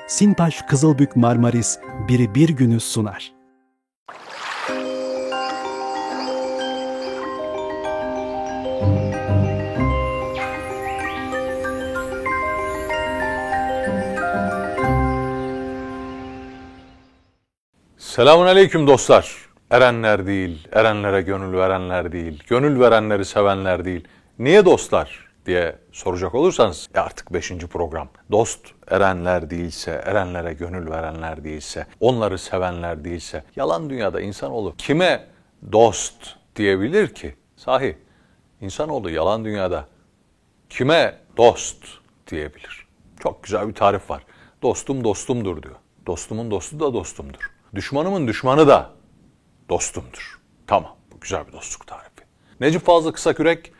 Sinpaş Kızılbük Marmaris biri bir günü sunar. Selamünaleyküm dostlar. Erenler değil, erenlere gönül verenler değil, gönül verenleri sevenler değil. Niye dostlar diye soracak olursanız artık 5. program. Dost erenler değilse, erenlere gönül verenler değilse, onları sevenler değilse, yalan dünyada insanoğlu kime dost diyebilir ki? Sahi insanoğlu yalan dünyada kime dost diyebilir? Çok güzel bir tarif var. Dostum dostumdur diyor. Dostumun dostu da dostumdur. Düşmanımın düşmanı da dostumdur. Tamam, bu güzel bir dostluk tarifi. Necip Fazıl Kısakürek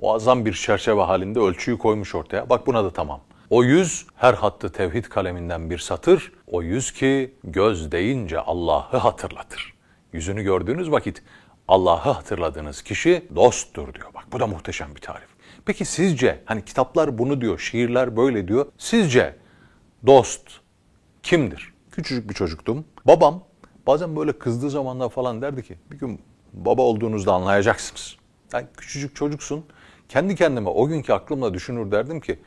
muazzam bir çerçeve halinde ölçüyü koymuş ortaya. Bak buna da tamam. O yüz her hattı tevhid kaleminden bir satır. O yüz ki göz deyince Allah'ı hatırlatır. Yüzünü gördüğünüz vakit Allah'ı hatırladığınız kişi dosttur diyor. Bak bu da muhteşem bir tarif. Peki sizce, hani kitaplar bunu diyor, şiirler böyle diyor. Sizce dost kimdir? Küçücük bir çocuktum. Babam bazen böyle kızdığı zamanlar falan derdi ki bir gün baba olduğunuzda anlayacaksınız. Yani küçücük çocuksun. Kendi kendime o günkü aklımla düşünür derdim ki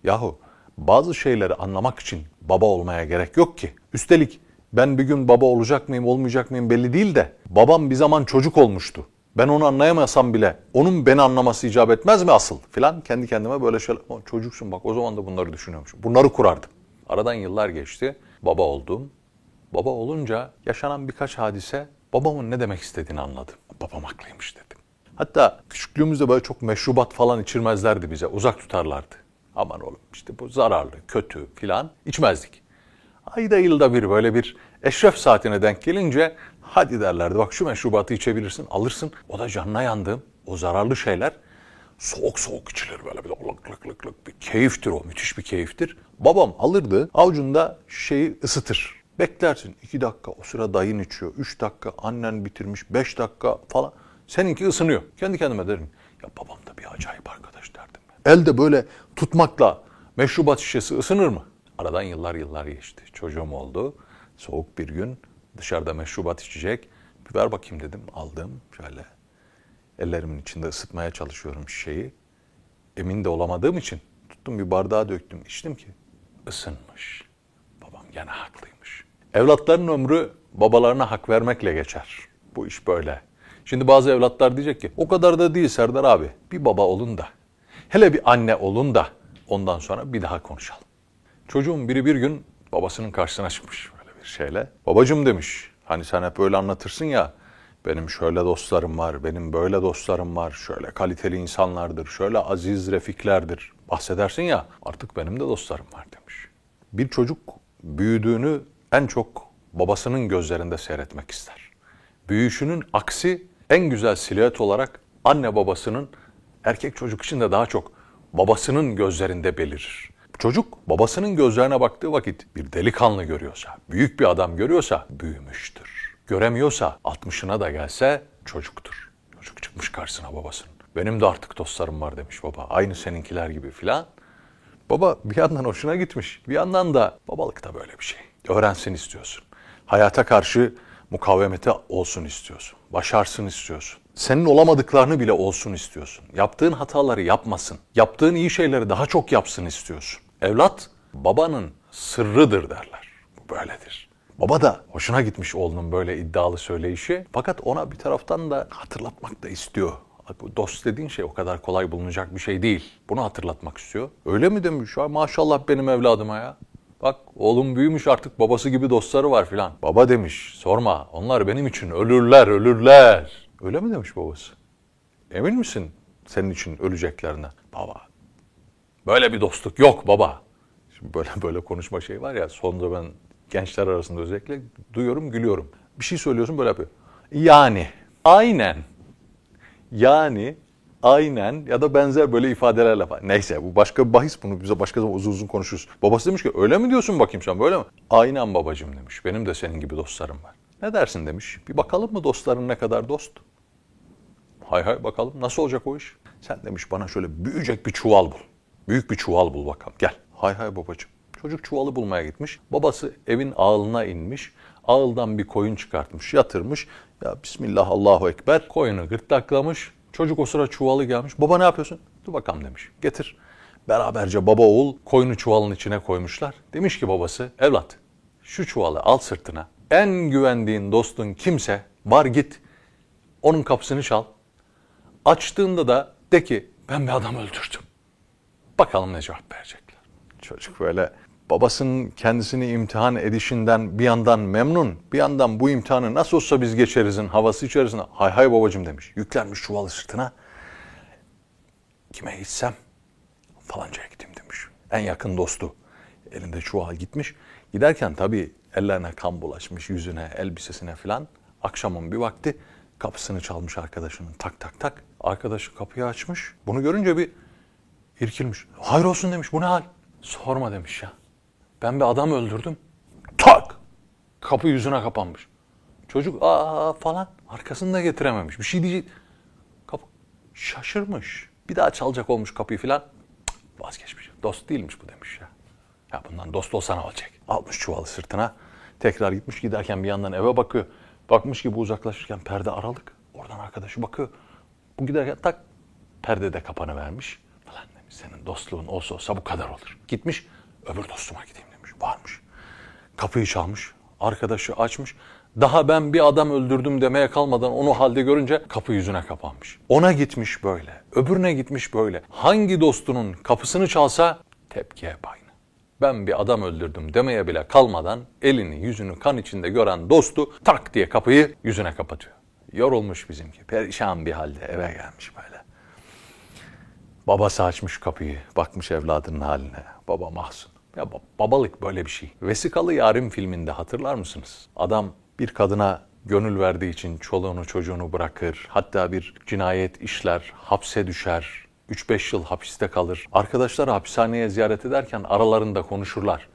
yahu bazı şeyleri anlamak için baba olmaya gerek yok ki. Üstelik ben bir gün baba olacak mıyım olmayacak mıyım belli değil de babam bir zaman çocuk olmuştu. Ben onu anlayamasam bile onun beni anlaması icap etmez mi asıl filan. Kendi kendime böyle şeyler, çocuksun bak o zaman da bunları düşünüyormuşum. Bunları kurardım. Aradan yıllar geçti. Baba oldum. Baba olunca yaşanan birkaç hadise babamın ne demek istediğini anladım. Babam haklıymış dedim. Hatta küçüklüğümüzde böyle çok meşrubat falan içirmezlerdi bize. Uzak tutarlardı. Aman oğlum işte bu zararlı, kötü filan içmezdik. Ayda yılda bir böyle bir eşref saatine denk gelince hadi derlerdi. Bak şu meşrubatı içebilirsin, alırsın. O da canına yandığım o zararlı şeyler soğuk soğuk içilir böyle bir lık lık lık bir keyiftir o. Müthiş bir keyiftir. Babam alırdı avucunda şişeyi ısıtır. Beklersin 2 dakika o sıra dayın içiyor. 3 dakika annen bitirmiş. 5 dakika falan. Seninki ısınıyor. Kendi kendime derim. Ya babam da bir acayip arkadaş derdim. Elde böyle tutmakla meşrubat şişesi ısınır mı? Aradan yıllar geçti. Çocuğum oldu. Soğuk bir gün dışarıda meşrubat içecek. Bir ver bakayım dedim. Aldım şöyle. Ellerimin içinde ısıtmaya çalışıyorum şişeyi. Emin de olamadığım için tuttum bir bardağa döktüm. İçtim ki ısınmış. Babam gene haklıymış. Evlatların ömrü babalarına hak vermekle geçer. Bu iş böyle. Şimdi bazı evlatlar diyecek ki o kadar da değil Serdar abi. Bir baba olun da. Hele bir anne olun da ondan sonra bir daha konuşalım. Çocuğun biri bir gün babasının karşısına çıkmış böyle bir şeyle. Babacığım demiş hani sen hep öyle anlatırsın ya. Benim şöyle dostlarım var, benim böyle dostlarım var. Şöyle kaliteli insanlardır, şöyle aziz refiklerdir. Bahsedersin ya artık benim de dostlarım var demiş. Bir çocuk büyüdüğünü en çok babasının gözlerinde seyretmek ister. Büyüyüşünün aksi en güzel silüet olarak anne babasının, erkek çocuk için de daha çok babasının gözlerinde belirir. Çocuk babasının gözlerine baktığı vakit bir delikanlı görüyorsa, büyük bir adam görüyorsa büyümüştür. Göremiyorsa 60'ına da gelse çocuktur. Çocuk çıkmış karşısına babasının. Benim de artık dostlarım var demiş baba. Aynı seninkiler gibi filan. Baba bir yandan hoşuna gitmiş. Bir yandan da babalık da böyle bir şey. Öğrensin istiyorsun. Hayata karşı mukavemeti olsun istiyorsun. Başarsın istiyorsun. Senin olamadıklarını bile olsun istiyorsun. Yaptığın hataları yapmasın. Yaptığın iyi şeyleri daha çok yapsın istiyorsun. Evlat babanın sırrıdır derler. Bu böyledir. Baba da hoşuna gitmiş oğlunun böyle iddialı söyleyişi. Fakat ona bir taraftan da hatırlatmak da istiyor. Bu dost dediğin şey o kadar kolay bulunacak bir şey değil. Bunu hatırlatmak istiyor. Öyle mi demiş? Maşallah benim evladıma ya. Bak oğlum büyümüş artık babası gibi dostları var filan. Baba demiş sorma onlar benim için ölürler. Öyle mi demiş babası? Emin misin senin için öleceklerine? Baba böyle bir dostluk yok baba. Şimdi böyle konuşma şey var ya sonunda ben gençler arasında özellikle duyuyorum gülüyorum. Bir şey söylüyorsun böyle yapıyor. Yani aynen ya da benzer böyle ifadelerle falan. Neyse bu başka bir bahis bunu bize başka zaman uzun konuşuruz. Babası demiş ki öyle mi diyorsun bakayım sen böyle mi? Aynen babacığım demiş. Benim de senin gibi dostlarım var. Ne dersin demiş. Bir bakalım mı dostların ne kadar dost? Hay bakalım nasıl olacak o iş? Sen demiş bana şöyle büyüyecek bir çuval bul. Büyük bir çuval bul bakalım gel. Hay babacığım. Çocuk çuvalı bulmaya gitmiş. Babası evin ağılına inmiş. Ağıldan bir koyun çıkartmış, yatırmış. Ya Bismillah, Allahu Ekber. Koyunu gırtlaklamış. Çocuk o sıra çuvalı gelmiş. Baba ne yapıyorsun? Dur bakalım demiş. Getir. Beraberce baba oğul koyunu çuvalın içine koymuşlar. Demiş ki babası, evlat şu çuvalı al sırtına. En güvendiğin dostun kimse var, git onun kapısını çal. Açtığında da de ki ben bir adam öldürdüm. Bakalım ne cevap verecekler. Çocuk böyle babasının kendisini imtihan edişinden bir yandan memnun, bir yandan bu imtihanı nasıl olsa biz geçerizin havası içerisinde. Hay hay babacığım demiş. Yüklenmiş çuvalı sırtına. Kime gitsem? Falancaya gideyim demiş. En yakın dostu. Elinde çuval gitmiş. Giderken tabii ellerine kan bulaşmış, yüzüne, elbisesine filan. Akşamın bir vakti kapısını çalmış arkadaşının, tak tak tak. Arkadaşı kapıyı açmış. Bunu görünce bir irkilmiş. Hayır olsun demiş, bu ne hal? Sorma demiş ya. Ben bir adam öldürdüm. Tak! Kapı yüzüne kapanmış. Çocuk falan arkasını da getirememiş. Bir şey diyecek. Kapı şaşırmış. Bir daha çalacak olmuş kapıyı filan. Vazgeçmiş. Dost değilmiş bu demiş ya. Ya bundan dost olsa ne olacak? Almış çuvalı sırtına. Tekrar gitmiş, giderken bir yandan eve bakıyor. Bakmış ki bu uzaklaşırken perde aralık. Oradan arkadaşı bakıyor. Bu giderken tak perde de kapanıvermiş. Falan demiş, senin dostluğun olsa bu kadar olur. Gitmiş, öbür dostuma gideyim demiş. Varmış. Kapıyı çalmış. Arkadaşı açmış. Daha ben bir adam öldürdüm demeye kalmadan onu halde görünce kapı yüzüne kapanmış. Ona gitmiş böyle. Öbürüne gitmiş böyle. Hangi dostunun kapısını çalsa tepki hep aynı. Ben bir adam öldürdüm demeye bile kalmadan elini yüzünü kan içinde gören dostu tak diye kapıyı yüzüne kapatıyor. Yorulmuş bizimki. Perişan bir halde eve gelmiş böyle. Babası açmış kapıyı. Bakmış evladının haline. Baba mahzun. Ya babalık böyle bir şey. Vesikalı Yarim filminde hatırlar mısınız? Adam bir kadına gönül verdiği için çoluğunu çocuğunu bırakır. Hatta bir cinayet işler, hapse düşer. 3-5 yıl hapiste kalır. Arkadaşlar hapishaneye ziyaret ederken aralarında konuşurlar.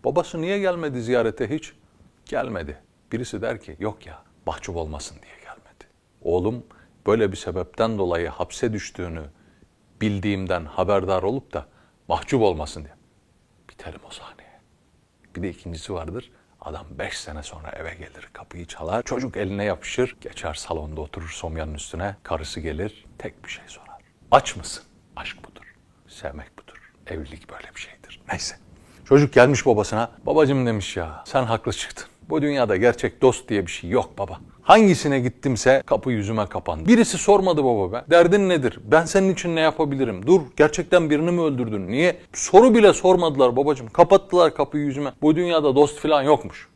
Babası niye gelmedi ziyarete hiç? Gelmedi. Birisi der ki yok ya mahcup olmasın diye gelmedi. Oğlum böyle bir sebepten dolayı hapse düştüğünü bildiğimden haberdar olup da mahcup olmasın diye. Biterim o sahneye. Bir de ikincisi vardır. Adam 5 sene sonra eve gelir, kapıyı çalar, çocuk eline yapışır, geçer salonda oturur somyanın üstüne, karısı gelir, tek bir şey sorar. Aç mısın? Aşk budur. Sevmek budur. Evlilik böyle bir şeydir. Neyse. Çocuk gelmiş babasına, babacığım demiş ya, sen haklı çıktın. Bu dünyada gerçek dost diye bir şey yok baba. Hangisine gittimse kapı yüzüme kapandı. Birisi sormadı baba be. Derdin nedir? Ben senin için ne yapabilirim? Dur, gerçekten birini mi öldürdün? Niye? Soru bile sormadılar babacığım. Kapattılar kapıyı yüzüme. Bu dünyada dost falan yokmuş.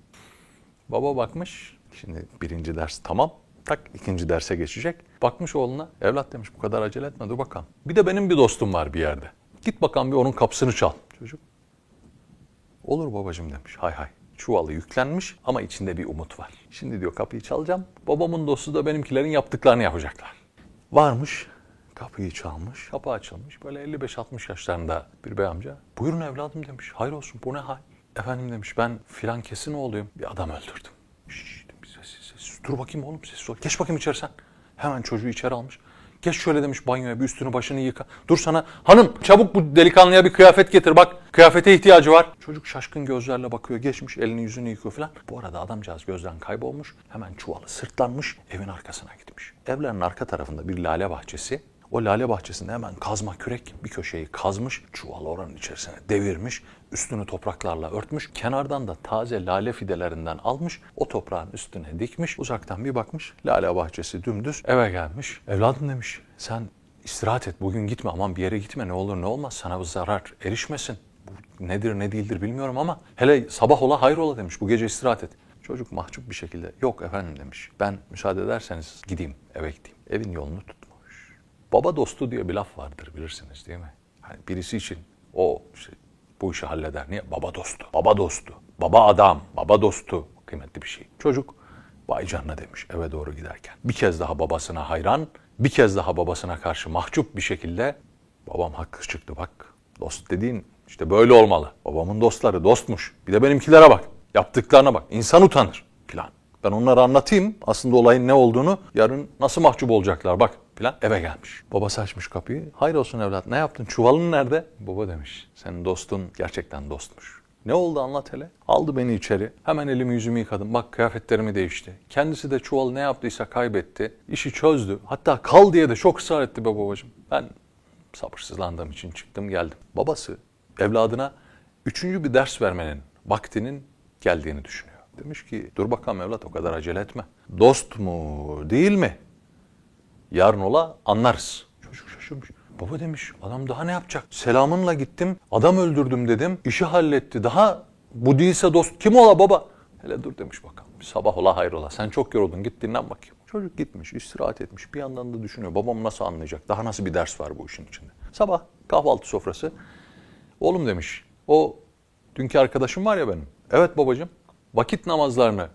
Baba bakmış. Şimdi birinci ders tamam. Tak ikinci derse geçecek. Bakmış oğluna. Evlat demiş bu kadar acele etme dur bakalım. Bir de benim bir dostum var bir yerde. Git bakalım bir onun kapısını çal. Çocuk. Olur babacığım demiş. Hay hay. Çuvalı yüklenmiş ama içinde bir umut var. Şimdi diyor kapıyı çalacağım. Babamın dostu da benimkilerin yaptıklarını yapacaklar. Varmış, kapıyı çalmış, kapı açılmış. Böyle 55-60 yaşlarında bir bey amca. Buyurun evladım demiş. Hayır olsun bu ne hal? Efendim demiş ben filan kesin oğluyum. Bir adam öldürdüm. Şşş demiş sessiz. Dur bakayım oğlum sessiz ol. Geç bakayım içeri sen. Hemen çocuğu içeri almış. Geç şöyle demiş banyoya bir üstünü başını yıka. Dur sana hanım çabuk bu delikanlıya bir kıyafet getir bak. Kıyafete ihtiyacı var. Çocuk şaşkın gözlerle bakıyor. Geçmiş elini yüzünü yıkıyor falan. Bu arada adamcağız gözden kaybolmuş. Hemen çuvalı sırtlanmış evin arkasına gitmiş. Evlerin arka tarafında bir lale bahçesi. O lale bahçesinde hemen kazma kürek bir köşeyi kazmış. Çuvalı oranın içerisine devirmiş. Üstünü topraklarla örtmüş. Kenardan da taze lale fidelerinden almış. O toprağın üstüne dikmiş. Uzaktan bir bakmış. Lale bahçesi dümdüz. Eve gelmiş. Evladım demiş sen istirahat et. Bugün gitme aman bir yere gitme. Ne olur ne olmaz sana bir zarar erişmesin. Bu nedir ne değildir bilmiyorum ama hele sabah ola hayrola demiş. Bu gece istirahat et. Çocuk mahcup bir şekilde yok efendim demiş. Ben müsaade ederseniz gideyim eve gideyim. Evin yolunu tutmuş. Baba dostu diye bir laf vardır bilirsiniz değil mi? Hani birisi için o bu işi halleder. Niye? Baba dostu. Baba dostu. Baba adam. Baba dostu. Kıymetli bir şey. Çocuk vay canına demiş eve doğru giderken. Bir kez daha babasına hayran, bir kez daha babasına karşı mahcup bir şekilde babam haklı çıktı bak. Dost dediğin işte böyle olmalı. Babamın dostları dostmuş. Bir de benimkilere bak. Yaptıklarına bak. İnsan utanır filan. Ben onlara anlatayım aslında olayın ne olduğunu. Yarın nasıl mahcup olacaklar bak filan. Eve gelmiş. Babası açmış kapıyı. Hayır olsun evlat ne yaptın? Çuvalın nerede? Baba demiş. Senin dostun gerçekten dostmuş. Ne oldu anlat hele. Aldı beni içeri. Hemen elimi yüzümü yıkadım. Bak kıyafetlerimi değişti. Kendisi de çuval ne yaptıysa kaybetti. İşi çözdü. Hatta kal diye de çok ısrar etti be babacığım. Ben sabırsızlandığım için çıktım geldim. Babası evladına 3. bir ders vermenin vaktinin geldiğini düşünüyor. Demiş ki dur bakalım evlat o kadar acele etme. Dost mu değil mi? Yarın ola anlarız. Çocuk şaşırmış. Baba demiş adam daha ne yapacak? Selamınla gittim adam öldürdüm dedim. İşi halletti daha bu değilse dost kim ola baba? Hele dur demiş bakalım. Sabah ola hayrola sen çok yoruldun git dinlen bakayım. Çocuk gitmiş istirahat etmiş bir yandan da düşünüyor. Babam nasıl anlayacak? Daha nasıl bir ders var bu işin içinde? Sabah kahvaltı sofrası. Oğlum demiş o dünkü arkadaşım var ya benim. Evet babacığım vakit namazlarını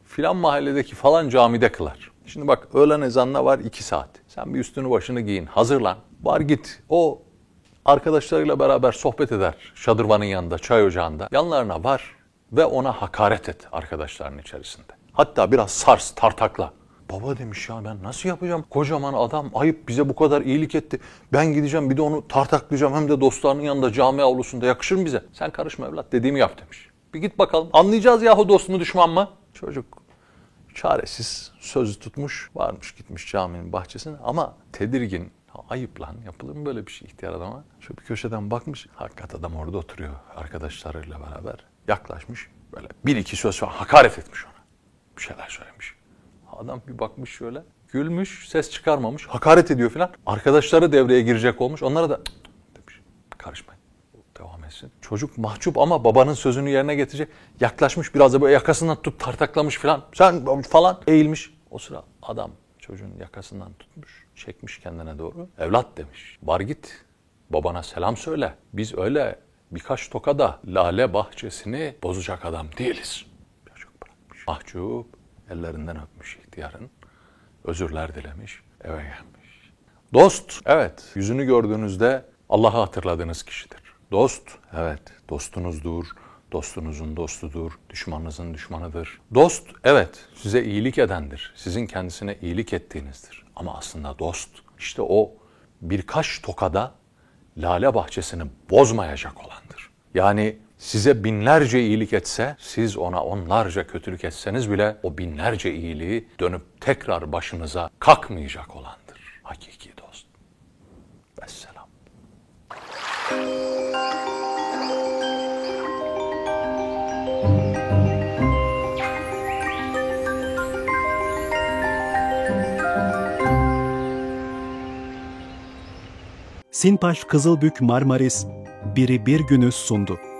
filan mahalledeki falan camide kılar. Şimdi bak öğlen ezanına var 2 saat. Sen bir üstünü başını giyin hazırlan. Var git o arkadaşlarıyla beraber sohbet eder şadırvanın yanında çay ocağında. Yanlarına var ve ona hakaret et arkadaşların içerisinde. Hatta biraz sars tartakla. Baba demiş ya ben nasıl yapacağım? Kocaman adam ayıp bize bu kadar iyilik etti. Ben gideceğim bir de onu tartaklayacağım hem de dostlarının yanında cami avlusunda yakışır mı bize? Sen karışma evlat dediğimi yap demiş. Bir git bakalım anlayacağız yahu dost mu düşman mı? Çocuk çaresiz sözü tutmuş varmış gitmiş caminin bahçesine ama tedirgin. Ayıp lan yapılır mı böyle bir şey ihtiyar adama? Şu bir köşeden bakmış hakikat adam orada oturuyor arkadaşlarıyla beraber. Yaklaşmış böyle 1-2 söz falan hakaret etmiş ona. Bir şeyler söylemiş. Adam bir bakmış şöyle gülmüş ses çıkarmamış hakaret ediyor falan. Arkadaşları devreye girecek olmuş onlara da demiş karışmayın devam etsin. Çocuk mahcup ama babanın sözünü yerine getirecek. Yaklaşmış biraz da böyle yakasından tutup tartaklamış falan. Sen falan eğilmiş. O sıra adam çocuğun yakasından tutmuş çekmiş kendine doğru. Evlat demiş var git babana selam söyle. Biz öyle birkaç tokada lale bahçesini bozacak adam değiliz. Çocuk bırakmış. Mahcup ellerinden öpmüş ihtiyarın. Özürler dilemiş eve gelmiş. Dost evet yüzünü gördüğünüzde Allah'ı hatırladığınız kişidir. Dost evet dostunuzdur. Dostunuzun dostudur, düşmanınızın düşmanıdır. Dost, evet, size iyilik edendir. Sizin kendisine iyilik ettiğinizdir. Ama aslında dost, işte o birkaç tokada lale bahçesini bozmayacak olandır. Yani size binlerce iyilik etse, siz ona onlarca kötülük etseniz bile o binlerce iyiliği dönüp tekrar başınıza kalkmayacak olandır. Hakiki dost. Vesselam. Sinpaş Kızılbük Marmaris Biri Bir Günü sundu.